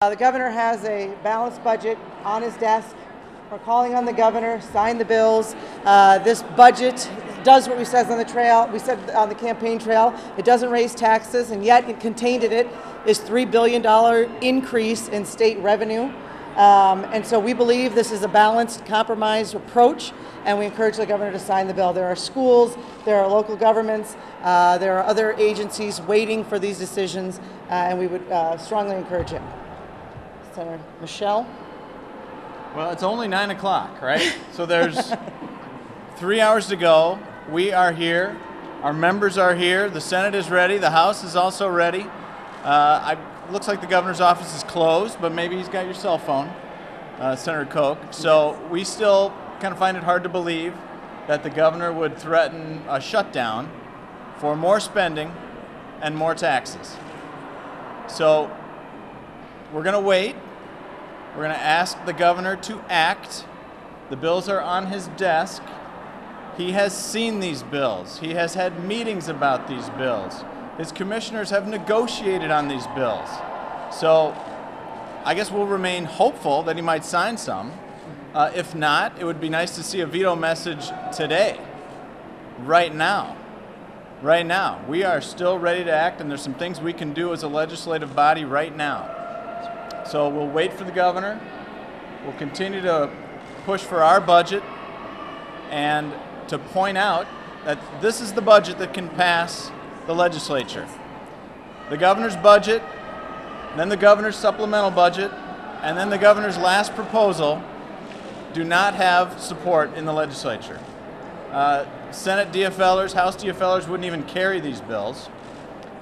The governor has a balanced budget on his desk. We're calling on the governor, sign the bills. This budget does what we said on the trail. We said on the campaign trail. It doesn't raise taxes, and yet it contained in it is $3 billion increase in state revenue. And so we believe this is a balanced, compromised approach, and we encourage the governor to sign the bill. There are schools, there are local governments, there are other agencies waiting for these decisions, and we would strongly encourage him. Senator Michelle? Well, it's only 9 o'clock, right? So there's 3 hours to go. We are here. Our members are here. The Senate is ready. The House is also ready. Looks like the governor's office is closed, but maybe he's got your cell phone, Senator Koch. So we still kind of find it hard to believe that the governor would threaten a shutdown for more spending and more taxes. So we're going to wait. We're going to ask the governor to act. The bills are on his desk. He has seen these bills. He has had meetings about these bills. His commissioners have negotiated on these bills. So I guess we'll remain hopeful that he might sign some. If not, it would be nice to see a veto message today, right now. Right now. We are still ready to act, and there's some things we can do as a legislative body right now. So we'll wait for the governor. We'll continue to push for our budget and to point out that this is the budget that can pass the legislature. The governor's budget, then the governor's supplemental budget, and then the governor's last proposal do not have support in the legislature. Senate DFLers, House DFLers wouldn't even carry these bills,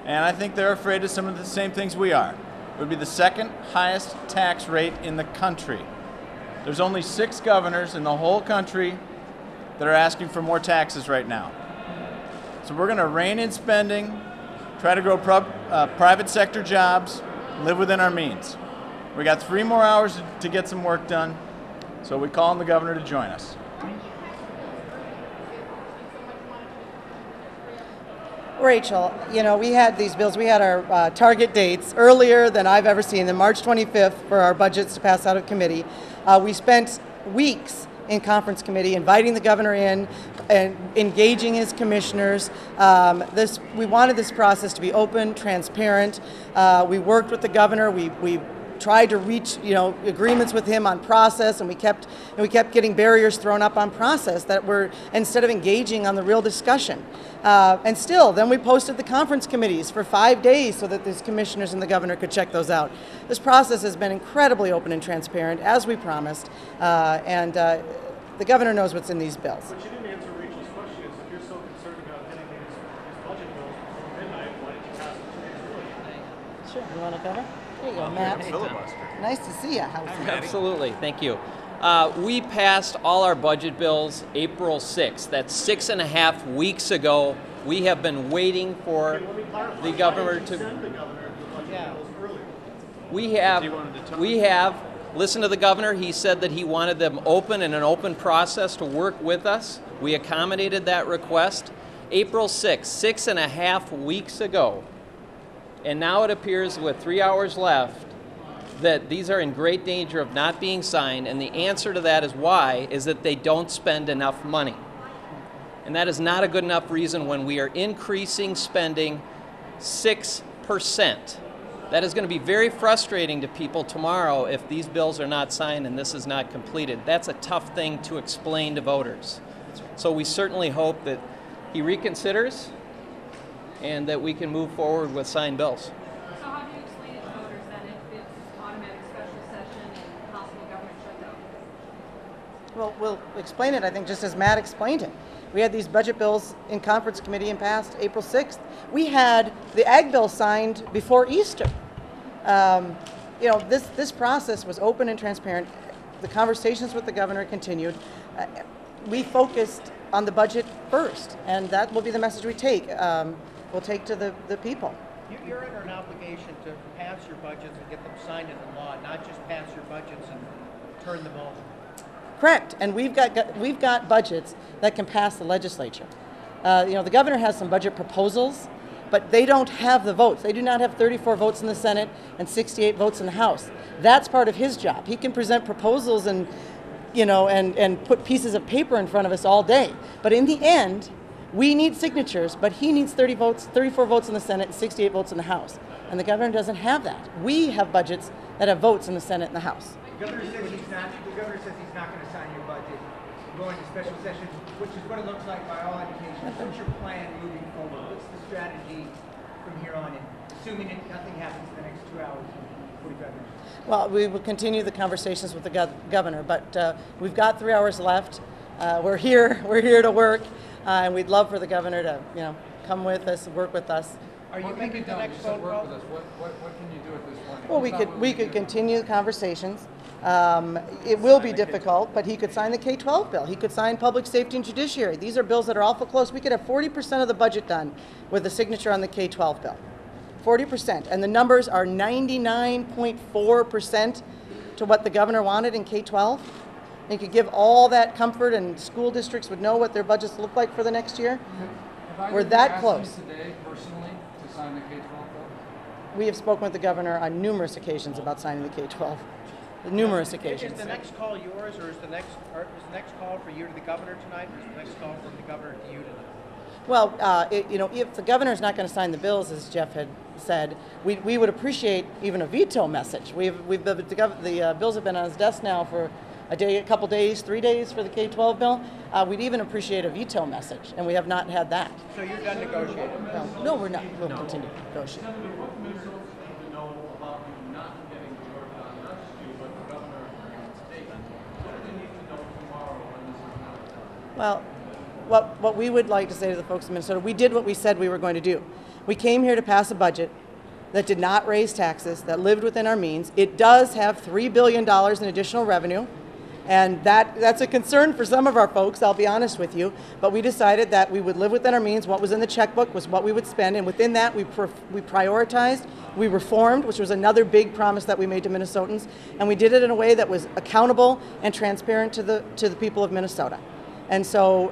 and I think they're afraid of some of the same things we are. It would be the second highest tax rate in the country. There's only 6 governors in the whole country that are asking for more taxes right now. So we're going to rein in spending, try to grow private sector jobs, live within our means. We got 3 more hours to get some work done, so we call on the governor to join us. Rachel, you know, we had these bills, we had our target dates earlier than I've ever seen them, March 25th for our budgets to pass out of committee. We spent weeks in conference committee inviting the governor in and engaging his commissioners. We wanted this process to be open, transparent. We worked with the governor. We tried to reach, agreements with him on process, and we kept getting barriers thrown up on process that were, instead of engaging on the real discussion. And still, then we posted the conference committees for 5 days so that these commissioners and the governor could check those out. This process has been incredibly open and transparent, as we promised, and the governor knows what's in these bills. But you didn't answer Rachel's question. If you're so concerned about getting these budget bills before midnight, why didn't you pass them today early? Sure. You want to cover? There you go, Matt. Filibuster. Nice to see you. Absolutely. Thank you. We passed all our budget bills April 6th. That's 6.5 weeks ago. We have been waiting for the governor to... Send the governor the budget bills earlier. We have listened to the governor. He said that he wanted them open in an open process to work with us. We accommodated that request. April 6th, 6.5 weeks ago. And now it appears with 3 hours left that these are in great danger of not being signed, and the answer to that is why, is that they don't spend enough money. And that is not a good enough reason when we are increasing spending 6%. That is going to be very frustrating to people tomorrow if these bills are not signed and this is not completed. That's a tough thing to explain to voters. So we certainly hope that he reconsiders and that we can move forward with signed bills. So how do you explain it to voters then if it's automatic special session and possible government shutdown? Well, we'll explain it, I think, just as Matt explained it. We had these budget bills in conference committee and passed April 6th. We had the ag bill signed before Easter. This process was open and transparent. The conversations with the governor continued. We focused on the budget first, and that will be the message we take. We'll take to the people. You're under an obligation to pass your budgets and get them signed into law, not just pass your budgets and turn them over. Correct, and we've got budgets that can pass the legislature. The governor has some budget proposals but they don't have the votes. They do not have 34 votes in the Senate and 68 votes in the House. That's part of his job. He can present proposals and, and put pieces of paper in front of us all day. But in the end, we need signatures, but he needs 34 votes in the Senate and 68 votes in the House. And the governor doesn't have that. We have budgets that have votes in the Senate and the House. The governor says he's not going to sign your budget, going to special session, which is what it looks like by all indications. What's your plan moving forward? What's the strategy from here on in, assuming that nothing happens in the next 2 hours and 45 minutes? Well, we will continue the conversations with the governor, but we've got 3 hours left. We're here to work, and we'd love for the governor to, come with us, work with us. Are you making the next phone call? What can you do at this point? Well, we could continue the conversations. It will be difficult, but he could sign the K-12 bill. He could sign public safety and judiciary. These are bills that are awful close. We could have 40% of the budget done with a signature on the K-12 bill. 40%. And the numbers are 99.4% to what the governor wanted in K-12. He could give all that comfort, and school districts would know what their budgets look like for the next year. We're that close. Today, personally, to sign the K-12 bill? We have spoken with the governor on numerous occasions about signing the K-12. Numerous occasions. Is the next call yours, or is the next call for you to the governor tonight, or is the next call from the governor to you tonight? Well, if the governor's not going to sign the bills, as Jeff had said, we would appreciate even a veto message. The bills have been on his desk now for a couple days, 3 days for the K-12 bill. We'd even appreciate a veto message, and we have not had that. So you're done negotiating? No, we're not. We'll continue to negotiate. Well, what we would like to say to the folks in Minnesota, we did what we said we were going to do. We came here to pass a budget that did not raise taxes, that lived within our means. It does have $3 billion in additional revenue, and that's a concern for some of our folks, I'll be honest with you. But we decided that we would live within our means. What was in the checkbook was what we would spend, and within that we prioritized, we reformed, which was another big promise that we made to Minnesotans, and we did it in a way that was accountable and transparent to the people of Minnesota. And so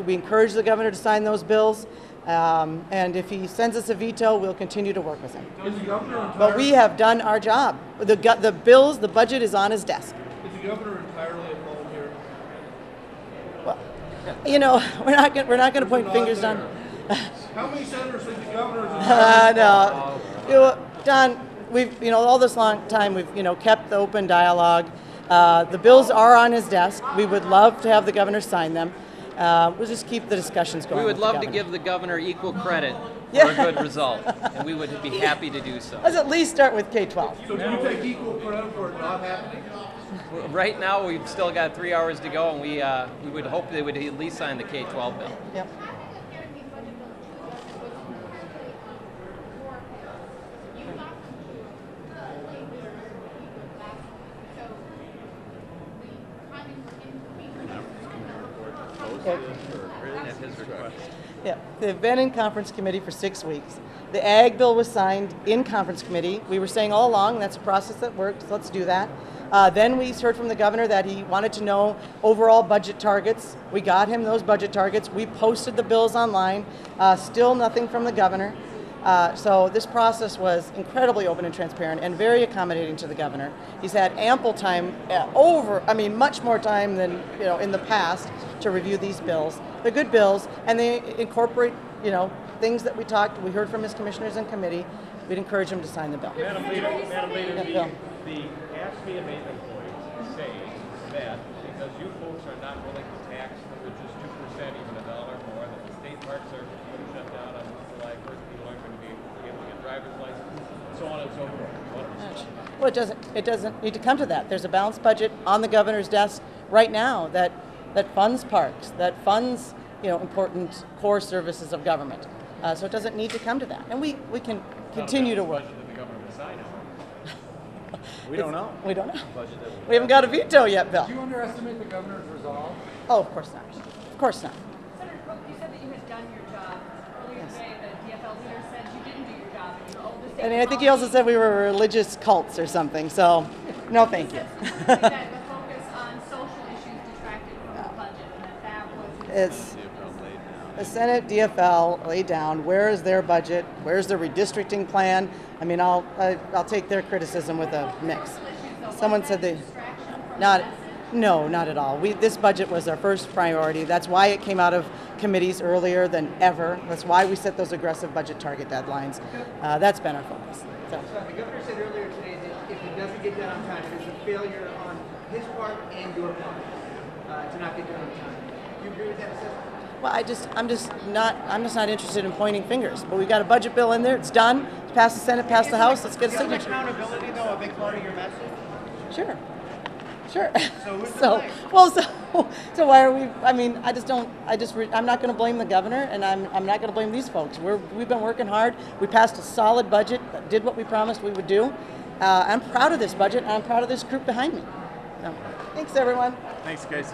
we encourage the governor to sign those bills. And if he sends us a veto, we'll continue to work with him. But we have done our job. The bills, the budget is on his desk. Is the governor entirely at home here? Well, we're not going to point fingers on. How many senators think the governor is No, Don, we've all this long time we've kept the open dialogue. The bills are on his desk. We would love to have the governor sign them. We'll just keep the discussions going. We would love to give the governor equal credit for a good result, and we would be happy to do so. Let's at least start with K-12. So do you take equal credit for it not happening? Right now, we've still got 3 hours to go, and we would hope they would at least sign the K-12 bill. Yep. At his request. Yeah, they've been in conference committee for 6 weeks. The ag bill was signed in conference committee. We were saying all along that's a process that works. Let's do that. Then we heard from the governor that he wanted to know overall budget targets. We got him those budget targets. We posted the bills online. Still nothing from the governor. So this process was incredibly open and transparent and very accommodating to the governor. He's had ample time, much more time than in the past to review these bills. They're good bills, and they incorporate things that we heard from his commissioners in committee. We'd encourage him to sign the bill. Madam Leader, Bill. the AFSCME amendment points say that because you folks are not willing to tax with just 2%, even $1 more, that the state parks are going to shut down on July 1st, people aren't going to be able to get driver's licenses, so on and so forth. Well, it doesn't need to come to that. There's a balanced budget on the governor's desk right now that funds parks, that funds important core services of government. So it doesn't need to come to that, and we can continue to work. We don't know. We don't know. We haven't got a veto yet, Bill. Do you underestimate the governor's resolve? Oh, of course not. Of course not. Senator Cook, you said that you had done your job. Earlier today, the DFL leader said you didn't do your job, and your oldest state I think he also said we were religious cults or something. So, no, thank you. that the focus on social issues detracted from the budget, and that was... the Senate DFL laid down where is their budget, where's their redistricting plan. I mean, I'll take their criticism with a mix. Someone said they, not at all. This budget was our first priority. That's why it came out of committees earlier than ever. That's why we set those aggressive budget target deadlines. That's been our focus. So. So the governor said earlier today that if it doesn't get done on time, it is a failure on his part and your part to not get done on time. Do you agree with that assessment? Well, I'm just not interested in pointing fingers. But we've got a budget bill in there. It's done. It's passed the Senate, passed the House. Let's get a signature. Accountability, though, a big part of your message? Sure. So who's to blame? So why are we? I mean, I'm not going to blame the governor, and I'm not going to blame these folks. We've been working hard. We passed a solid budget, did what we promised we would do. I'm proud of this budget, and I'm proud of this group behind me. So, thanks, everyone. Thanks, guys.